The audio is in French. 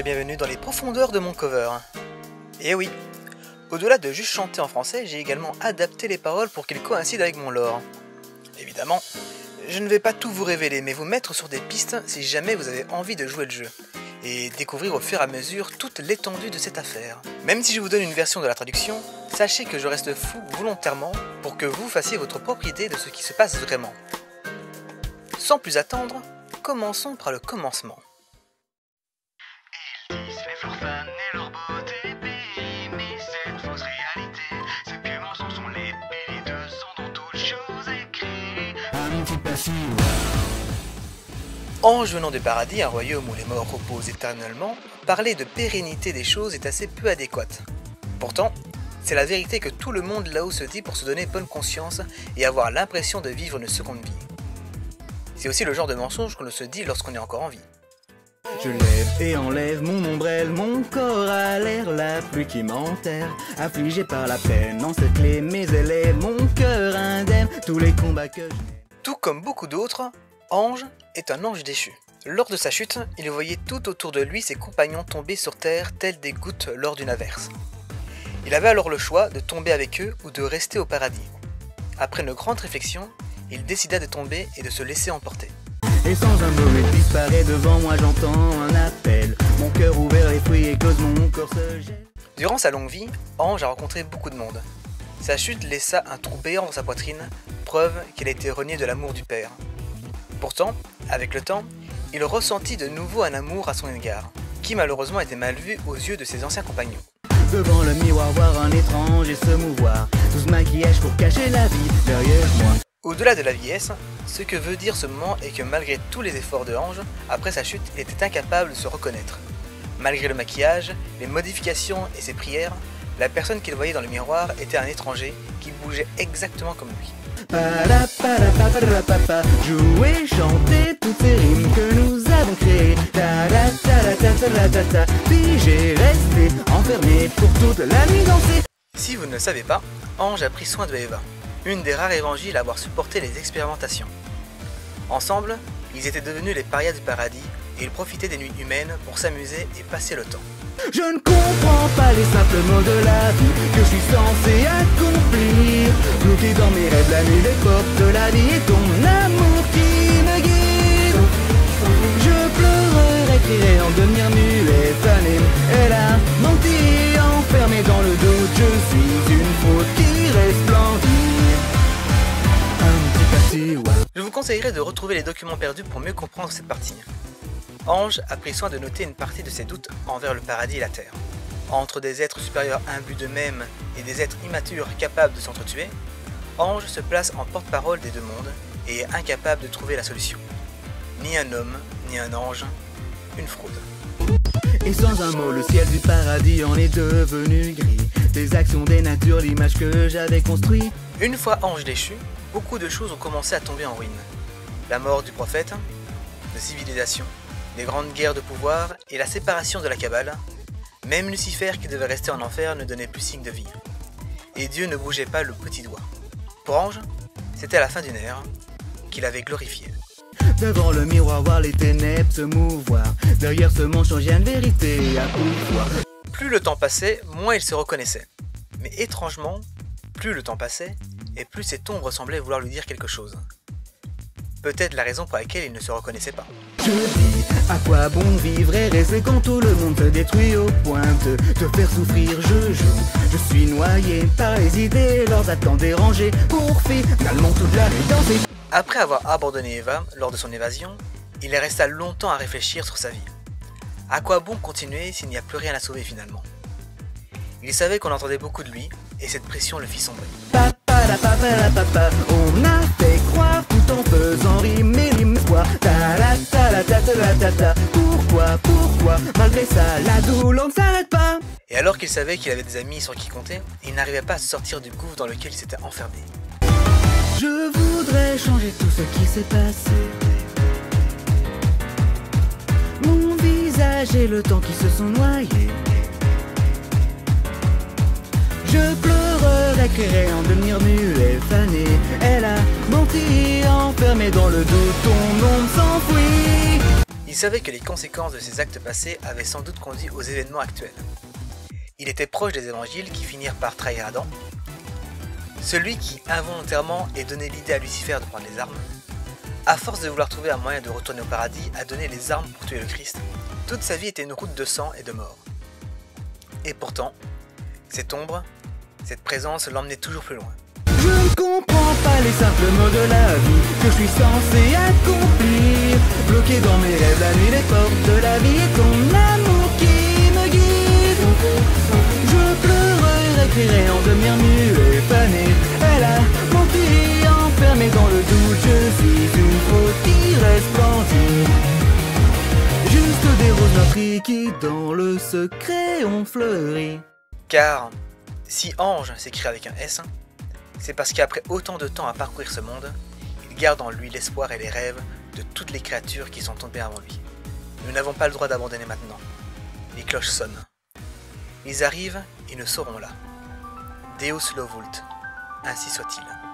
et bienvenue dans les profondeurs de mon cover. Et oui, au-delà de juste chanter en français, j'ai également adapté les paroles pour qu'ils coïncident avec mon lore. Évidemment, je ne vais pas tout vous révéler, mais vous mettre sur des pistes si jamais vous avez envie de jouer le jeu, et découvrir au fur et à mesure toute l'étendue de cette affaire. Même si je vous donne une version de la traduction, sachez que je reste fou volontairement pour que vous fassiez votre propre idée de ce qui se passe vraiment. Sans plus attendre, commençons par le commencement. Ils disent faibles leurs fans et leur beauté mais cette fausse réalité, c'est que mensonges sont les piliers de son dont toute chose écrite. Un petit passif. Ange venant du paradis, un royaume où les morts reposent éternellement, parler de pérennité des choses est assez peu adéquate. Pourtant, c'est la vérité que tout le monde là-haut se dit pour se donner bonne conscience et avoir l'impression de vivre une seconde vie. C'est aussi le genre de mensonge qu'on se dit lorsqu'on est encore en vie. Je lève et enlève mon ombrelle, mon corps a l'air, la pluie qui m'enterre, affligé par la peine, encerclé mes élèves, mon cœur indemne, tous les combats que je mène. Tout comme beaucoup d'autres, Ange est un ange déchu. Lors de sa chute, il voyait tout autour de lui ses compagnons tomber sur terre tels des gouttes lors d'une averse. Il avait alors le choix de tomber avec eux ou de rester au paradis. Après une grande réflexion, il décida de tomber et de se laisser emporter. Et sans un mot, il disparaît devant moi, j'entends un appel. Mon cœur ouvert, les fruits éclosent, mon corps se gèle. Durant sa longue vie, Ange a rencontré beaucoup de monde. Sa chute laissa un trou béant dans sa poitrine, preuve qu'il a été renié de l'amour du Père. Pourtant, avec le temps, il ressentit de nouveau un amour à son égard, qui malheureusement était mal vu aux yeux de ses anciens compagnons. Devant le miroir, voir un étrange et se mouvoir, tout ce maquillage pour cacher la vie derrière moi. Au-delà de la vieillesse, ce que veut dire ce moment est que malgré tous les efforts de Ange, après sa chute, il était incapable de se reconnaître. Malgré le maquillage, les modifications et ses prières, la personne qu'il voyait dans le miroir était un étranger qui bougeait exactement comme lui. Jouer, chanter toutes ces rimes que nous avons créées. Figé, resté, enfermé pour toute la nuit danser. Si vous ne le savez pas, Ange a pris soin de Eva, une des rares évangiles à avoir supporté les expérimentations. Ensemble, ils étaient devenus les parias du paradis et ils profitaient des nuits humaines pour s'amuser et passer le temps. Je ne comprends pas les simples mots de la vie que je suis censé accomplir. Bloqué dans mes rêves la nuit, les portes de la vie et ton amour qui me guide. Je pleurerai, crierai en devenir muet, fané. Elle a menti, enfermé dans le doute. Je suis une faute qui resplendit. Un petit passif, ouais. Je vous conseillerais de retrouver les documents perdus pour mieux comprendre cette partie. Ange a pris soin de noter une partie de ses doutes envers le paradis et la terre. Entre des êtres supérieurs imbus d'eux-mêmes et des êtres immatures capables de s'entretuer, Ange se place en porte-parole des deux mondes et est incapable de trouver la solution. Ni un homme, ni un ange, une fraude. Et sans un mot, le ciel du paradis en est devenu gris. Des actions des natures, l'image que j'avais construite. Une fois Ange déchu, beaucoup de choses ont commencé à tomber en ruine. La mort du prophète, de civilisation, les grandes guerres de pouvoir et la séparation de la Kabbale, même Lucifer qui devait rester en enfer ne donnait plus signe de vie. Et Dieu ne bougeait pas le petit doigt. Pour Ange, c'était la fin d'une ère qu'il avait glorifiée. Devant le miroir, voir les ténèbres se mouvoir. Derrière ce mensonge, il y a une vérité à pouvoir. Plus le temps passait, moins il se reconnaissait. Mais étrangement, plus le temps passait, et plus cette ombre semblait vouloir lui dire quelque chose. Peut-être la raison pour laquelle il ne se reconnaissait pas. Je dis, à quoi bon vivre et rester quand tout le monde te détruit au point de te faire souffrir. Je joue, je suis noyé par les idées, leurs attentes dérangées pour finalement toute la nuit danser. Après avoir abandonné Eva lors de son évasion, il resta longtemps à réfléchir sur sa vie. À quoi bon continuer s'il n'y a plus rien à sauver finalement? Il savait qu'on entendait beaucoup de lui, et cette pression le fit sombrer. On a fait croire tout en faisant rimer l'espoir. Pourquoi, malgré ça, la douleur ne s'arrête pas. Et alors qu'il savait qu'il avait des amis sur qui compter, il n'arrivait pas à se sortir du gouffre dans lequel il s'était enfermé. Je voudrais changer tout ce qui s'est passé. Mon visage et le temps qui se sont noyés. Je pleurerai, crierai en devenir muet, fané. Elle a menti, enfermé dans le doute, ton ombre s'enfuit. Il savait que les conséquences de ses actes passés avaient sans doute conduit aux événements actuels. Il était proche des évangiles qui finirent par trahir Adam, celui qui involontairement ait donné l'idée à Lucifer de prendre les armes. À force de vouloir trouver un moyen de retourner au paradis, a donné les armes pour tuer le Christ. Toute sa vie était une route de sang et de mort. Et pourtant, cette ombre, cette présence l'emmenait toujours plus loin. Je ne comprends pas les simples mots de la vie que je suis censé accomplir. Bloqué dans mes rêves la nuit, les portes de la vie et ton amour qui me guide. Je pleurerai, crierai en devenir nu et fané. Elle a menti, enfermé dans le doute. Je suis une faute qui resplendit. Juste des roses meurtries qui dans le secret ont fleuri. Car si ange s'écrit avec un S, c'est parce qu'après autant de temps à parcourir ce monde, il garde en lui l'espoir et les rêves de toutes les créatures qui sont tombées avant lui. Nous n'avons pas le droit d'abandonner maintenant. Les cloches sonnent. Ils arrivent et nous serons là. Deus lo vult, ainsi soit-il.